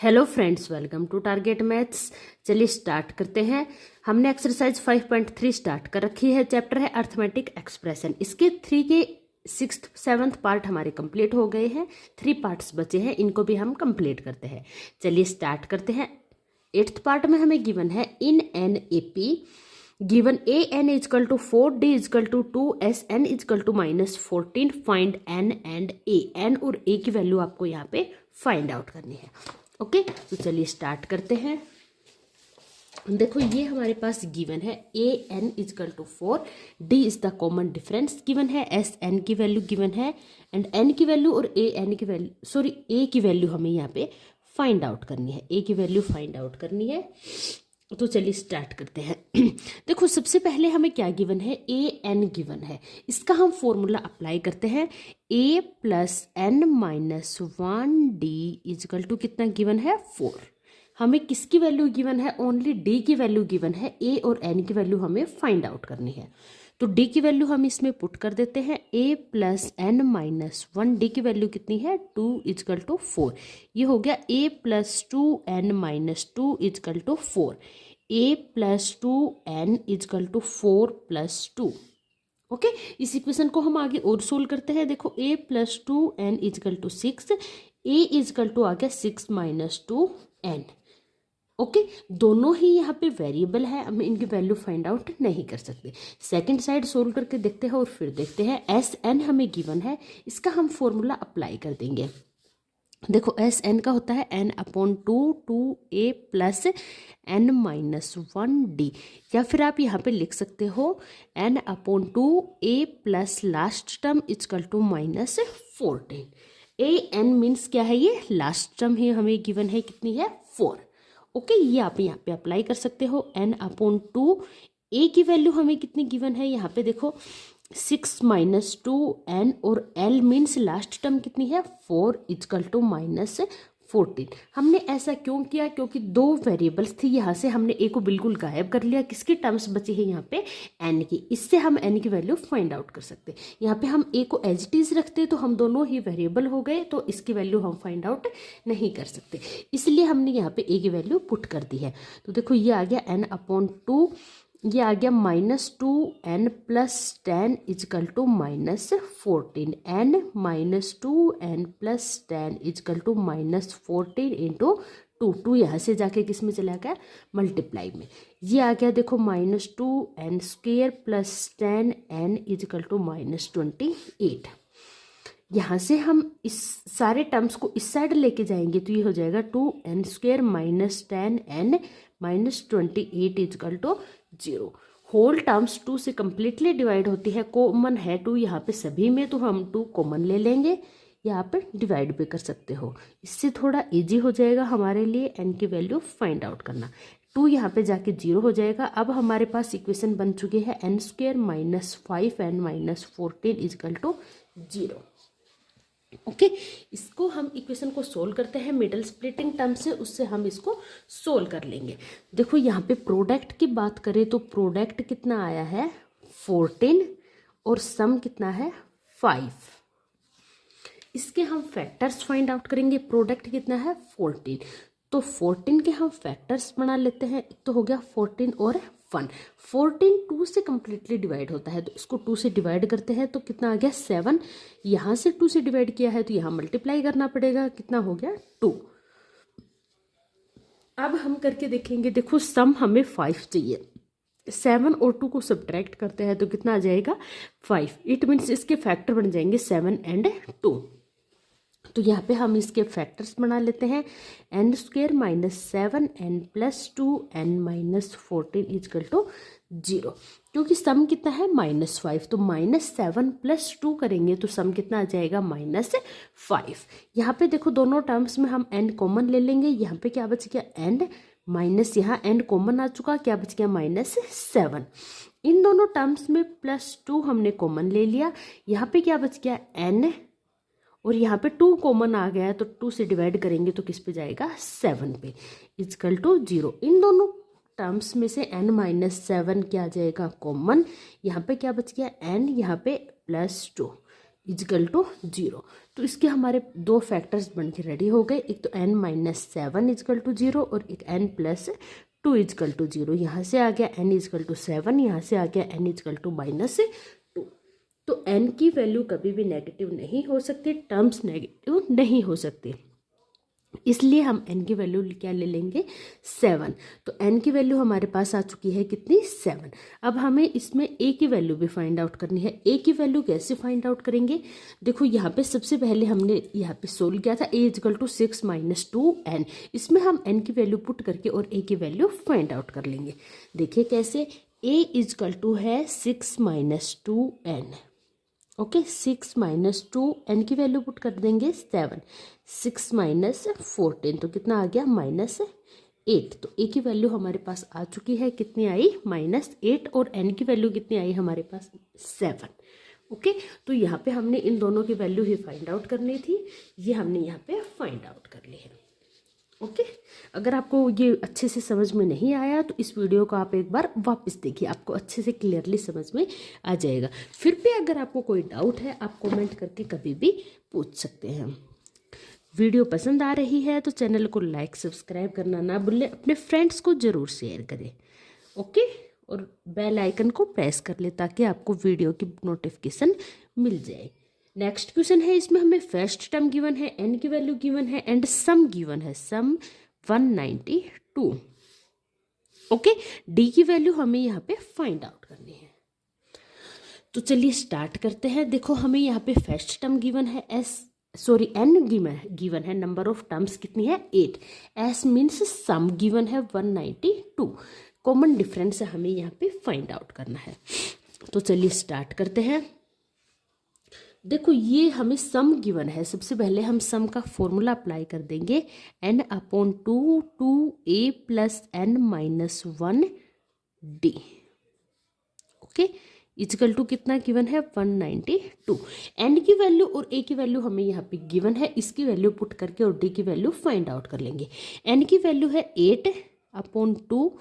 Hello friends, welcome to target maths. चलिए start करते हैं। हमने एक्सरसाइज 5.3 स्टार्ट कर रखी है। चैप्टर है अर्थमेटिक एक्सप्रेशन। इसके 3 के 6th 7th पार्ट हमारे कंप्लीट हो गए हैं। 3 पार्ट्स बचे हैं, इनको भी हम कंप्लीट करते हैं। चलिए स्टार्ट करते हैं। 8th पार्ट में हमें गिवन है in an AP given A N equal to 4 D equal to 2 S N equal to -14 find N and A. N और ए की वैल्यू आपको यहाँ पे फाइंड आउट करनी है। ओके, तो चलिए स्टार्ट करते हैं। देखो ये हमारे पास गिवन है a N equal to 4, d is the common difference given है, एस एन की वैल्यू गिवन है एंड एन की वैल्यू और ए एन की वैल्यू ए की वैल्यू हमें यहाँ पे फाइंड आउट करनी है। ए की वैल्यू फाइंड आउट करनी है। तो चलिए स्टार्ट करते हैं। देखो सबसे पहले हमें क्या गिवन है, ए एन गिवन है। इसका हम फॉर्मूला अप्लाई करते हैं। A plus n minus 1 d equal to कितना गिवन है 4। हमें किसकी वैल्यू गिवन है, ओनली डी की वैल्यू गिवन है। ए और एन की वैल्यू हमें फाइंड आउट करनी है। तो डी की वैल्यू हम इसमें पुट कर देते हैं। A plus n minus 1, d की वैल्यू कितनी है 2 इजकल टू 4। ये हो गया a plus 2n minus 2 equal to 4। A plus 2n equal to 4 plus 2। Okay, इस इक्वेशन को हम आगे और सोल्व करते हैं। देखो a plus 2n equal to 6, a equal to आ गया 6 माइनस 2n। ओके, दोनों ही यहाँ पे वेरिएबल है, हम इनकी वैल्यू फाइंड आउट नहीं कर सकते। सेकंड साइड सोल्व करके देखते हैं और फिर देखते हैं। एस एन हमें गिवन है, इसका हम फॉर्मूला अप्लाई कर देंगे। देखो एस एन का होता है n upon 2 a plus n minus 1 d, या फिर आप यहाँ पे लिख सकते हो n upon 2 a plus last term equal to -14। A n means क्या है, ये लास्ट टर्म ही हमें गिवन है, कितनी है 4। ओके, ये आप यहाँ पे अप्लाई कर सकते हो। n अपॉन 2 a की वैल्यू हमें कितनी गिवन है, यहाँ पे देखो 6 माइनस 2n और l मीन्स लास्ट टर्म कितनी है 4 इजकल टू -14। हमने ऐसा क्यों किया, क्योंकि 2 वेरिएबल्स थी, यहाँ से हमने a को बिल्कुल गायब कर लिया। किसकी टर्म्स बची है यहाँ पे n की, इससे हम n की वैल्यू फाइंड आउट कर सकते। यहाँ पे हम a को एज इट इज रखते तो हम दोनों ही वेरिएबल हो गए, तो इसकी वैल्यू हम फाइंड आउट नहीं कर सकते, इसलिए हमने यहाँ पे a की वैल्यू पुट कर दी है। तो देखो ये आ गया n अपॉन 2, ये आ गया -2n plus 10 equal to -14। n minus 2n plus 10 equal to -14 into 2 यहाँ से जाके किस में चला गया, मल्टीप्लाई में। ये आ गया देखो -2n square plus 10n is equal to -28। यहाँ से हम इस सारे टर्म्स को इस साइड लेके जाएंगे तो ये हो जाएगा 2n square minus 10n minus 28 equal to 0। Whole terms 2 से कम्प्लीटली डिवाइड होती है, कॉमन है 2 यहाँ पे सभी में, तो हम 2 कॉमन ले लेंगे, यहाँ पे डिवाइड भी कर सकते हो। इससे थोड़ा इजी हो जाएगा हमारे लिए n की वैल्यू फाइंड आउट करना। 2 यहाँ पे जाके 0 हो जाएगा। अब हमारे पास इक्वेशन बन चुकी है n square minus 5n minus 14 equal to 0। Okay, इसको हम इक्वेशन को सोल्व करते हैं मिडल स्प्लिटिंग टर्म से, उससे हम इसको सोल्व कर लेंगे। देखो यहाँ पे प्रोडक्ट की बात करें तो प्रोडक्ट कितना आया है 14 और सम कितना है 5। इसके हम फैक्टर्स फाइंड आउट करेंगे। प्रोडक्ट कितना है 14, तो 14 के हम फैक्टर्स बना लेते हैं। एक तो हो गया 14 और 1। 14 2 से कम्प्लीटली डिवाइड होता है, तो इसको 2 से डिवाइड करते हैं तो कितना आ गया 7। यहाँ से 2 से डिवाइड किया है तो यहाँ मल्टीप्लाई करना पड़ेगा, कितना हो गया 2। अब हम करके देखेंगे। देखो सम हमें 5 चाहिए, 7 और 2 को सब्ट्रैक्ट करते हैं तो कितना आ जाएगा 5। इट मीन्स इसके फैक्टर बन जाएंगे 7 एंड 2। तो यहाँ पे हम इसके फैक्टर्स बना लेते हैं। n square minus 7n plus 2n minus 14 equal to 0। क्योंकि सम कितना है -5, तो -7 प्लस 2 करेंगे तो सम कितना आ जाएगा -5। यहाँ पे देखो दोनों टर्म्स में हम n कॉमन ले लेंगे। यहाँ पे क्या बच गया n माइनस, यहाँ n कॉमन आ चुका, क्या बच गया -7। इन दोनों टर्म्स में +2 हमने कॉमन ले लिया। यहाँ पे क्या बच गया n, और यहाँ पे 2 कॉमन आ गया है तो 2 से डिवाइड करेंगे तो किस पे जाएगा 7 पे इजकल टू 0। इन दोनों टर्म्स में से n माइनस 7 क्या आ जाएगा कॉमन। यहाँ पे क्या बच गया n, यहाँ पे +2, इजकल टू 0। तो इसके हमारे दो फैक्टर्स बन के रेडी हो गए, एक तो n-7 इजकल टू 0 और एक n+2 इजकल टू 0। यहाँ से आ गया n इजकल टू 7, यहाँ से आ गया n इजकल टू -2। तो n की वैल्यू कभी भी नेगेटिव नहीं हो सकती, टर्म्स नेगेटिव नहीं हो सकती, इसलिए हम n की वैल्यू क्या ले लेंगे 7। तो n की वैल्यू हमारे पास आ चुकी है कितनी 7। अब हमें इसमें a की वैल्यू भी फाइंड आउट करनी है। a की वैल्यू कैसे फाइंड आउट करेंगे, देखो यहाँ पे सबसे पहले हमने यहाँ पे सोल्व किया था a इजकल टू 6 - 2n। इसमें हम n की वैल्यू पुट करके और a की वैल्यू फाइंड आउट कर लेंगे। देखिए कैसे, a इजकल टू है 6 - 2n। ओके, 6 - 2, n की वैल्यू पुट कर देंगे 7, 6 - 14 तो कितना आ गया -8। तो a की वैल्यू हमारे पास आ चुकी है, कितनी आई -8, और n की वैल्यू कितनी आई हमारे पास 7। ओके, तो यहाँ पे हमने इन दोनों की वैल्यू ही फाइंड आउट करनी थी, ये हमने यहाँ पे फाइंड आउट कर ली है। ओके, अगर आपको ये अच्छे से समझ में नहीं आया तो इस वीडियो को आप एक बार वापस देखिए, आपको अच्छे से क्लियरली समझ में आ जाएगा। फिर भी अगर आपको कोई डाउट है आप कमेंट करके कभी भी पूछ सकते हैं। वीडियो पसंद आ रही है तो चैनल को लाइक सब्सक्राइब करना ना भूलें, अपने फ्रेंड्स को ज़रूर शेयर करें। ओके, और बेल आइकन को प्रेस कर ले ताकि आपको वीडियो की नोटिफिकेशन मिल जाए। नेक्स्ट क्वेश्चन है, इसमें हमें फर्स्ट टर्म गिवन है, n की वैल्यू गिवन है एंड सम गिवन है, सम 192। ओके, d की वैल्यू हमें यहाँ पे फाइंड आउट करनी है। तो चलिए स्टार्ट करते हैं। देखो हमें यहाँ पे फर्स्ट टर्म गिवन है n गिवन है, नंबर ऑफ टर्म्स कितनी है 8, s मीन्स सम गिवन है 192, कॉमन डिफरेंस हमें यहाँ पे फाइंड आउट करना है। तो चलिए स्टार्ट करते हैं। देखो ये हमें सम गिवन है, सबसे पहले हम सम का फॉर्मूला अप्लाई कर देंगे, n/2 2a + n-1d। Okay, equal to कितना गिवन है 192। n की वैल्यू और a की वैल्यू हमें यहाँ पे गिवन है, इसकी वैल्यू पुट करके और d की वैल्यू फाइंड आउट कर लेंगे। n की वैल्यू है 8/2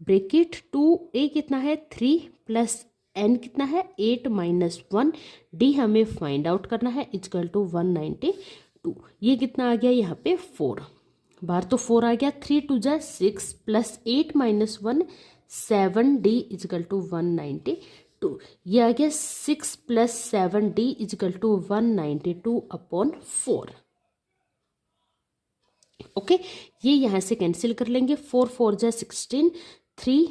ब्रैकेट 2a कितना है 3 प्लस n कितना है 8 - 1, d हमें फाइंड आउट करना है इजकल टू 192। ये कितना आ गया यहाँ पे 4 बार, तो 4 आ गया, 3 × 2 = 6 प्लस 8 - 1 7d इजकल टू 192। ये आ गया 6 + 7d इजकल टू 192/4। ओके, ये यहाँ से कैंसिल कर लेंगे, 4 × 4 = 16, 3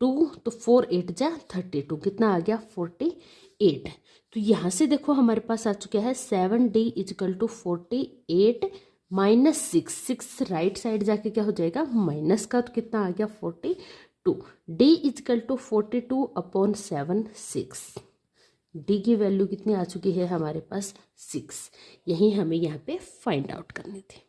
2 तो 4 8 = 32, कितना आ गया 48। तो यहाँ से देखो हमारे पास आ चुका है 7d is equal to 48 -6, 6 right side जाके क्या हो जाएगा माइनस का, तो कितना आ गया 42, d इजकल टू 42/7 6। d की वैल्यू कितनी आ चुकी है हमारे पास 6, यही हमें यहाँ पे फाइंड आउट करनी थी।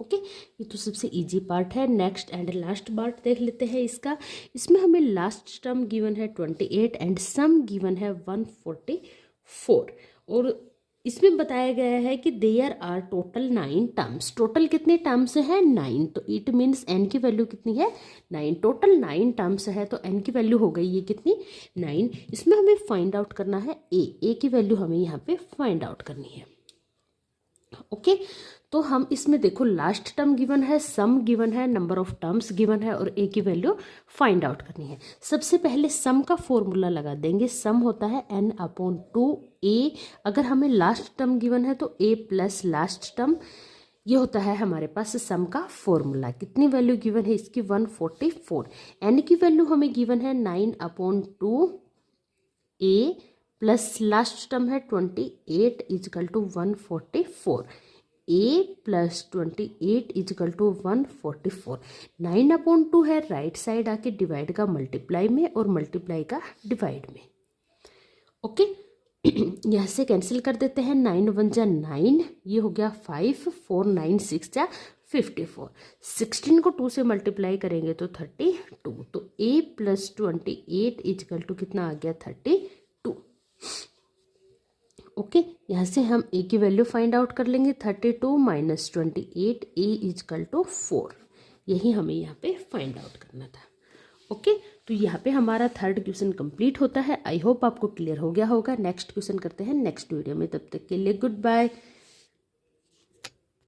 ओके, ये तो सबसे इजी पार्ट है। नेक्स्ट एंड लास्ट पार्ट देख लेते हैं इसका। इसमें हमें लास्ट टर्म गिवन है 28 एंड सम गिवन है 144, और इसमें बताया गया है कि there are total 9 terms. Total कितने टर्म्स हैं 9, तो इट मीन्स n की वैल्यू कितनी है 9, टोटल 9 टर्म्स है तो n की वैल्यू हो गई ये कितनी 9। इसमें हमें फाइंड आउट करना है a की वैल्यू हमें यहाँ पे फाइंड आउट करनी है। ओके, तो हम इसमें देखो लास्ट टर्म गिवन है, सम गिवन है, नंबर ऑफ टर्म्स गिवन है और a की वैल्यू फाइंड आउट करनी है। सबसे पहले सम का फॉर्मूला लगा देंगे, सम होता है n/2a। अगर हमें लास्ट टर्म गिवन है तो a + लास्ट टर्म, ये होता है हमारे पास सम का फॉर्मूला। कितनी वैल्यू गिवन है इसकी 144, n की वैल्यू हमें गिवन है 9/2a प्लस लास्ट टर्म है 28 equal to 144, a + 28 equal to 144। 9/2 है, राइट साइड आके डिवाइड का मल्टीप्लाई में और मल्टीप्लाई का डिवाइड में। ओके, यहाँ से कैंसिल कर देते हैं, 9 × 1 = 9, ये हो गया 5, 4 9 6 = 54। 16 को 2 से मल्टीप्लाई करेंगे तो 32, तो a + 28 इजकल टू कितना आ गया 32। ओके, यहाँ से हम a की वैल्यू फाइंड आउट कर लेंगे, 32 - 28 a इजकल टू 4, यही हमें यहाँ पे फाइंड आउट करना था। ओके, तो यहाँ पे हमारा थर्ड क्वेश्चन कंप्लीट होता है। आई होप आपको क्लियर हो गया होगा। नेक्स्ट क्वेश्चन करते हैं नेक्स्ट वीडियो में, तब तक के लिए गुड बाय।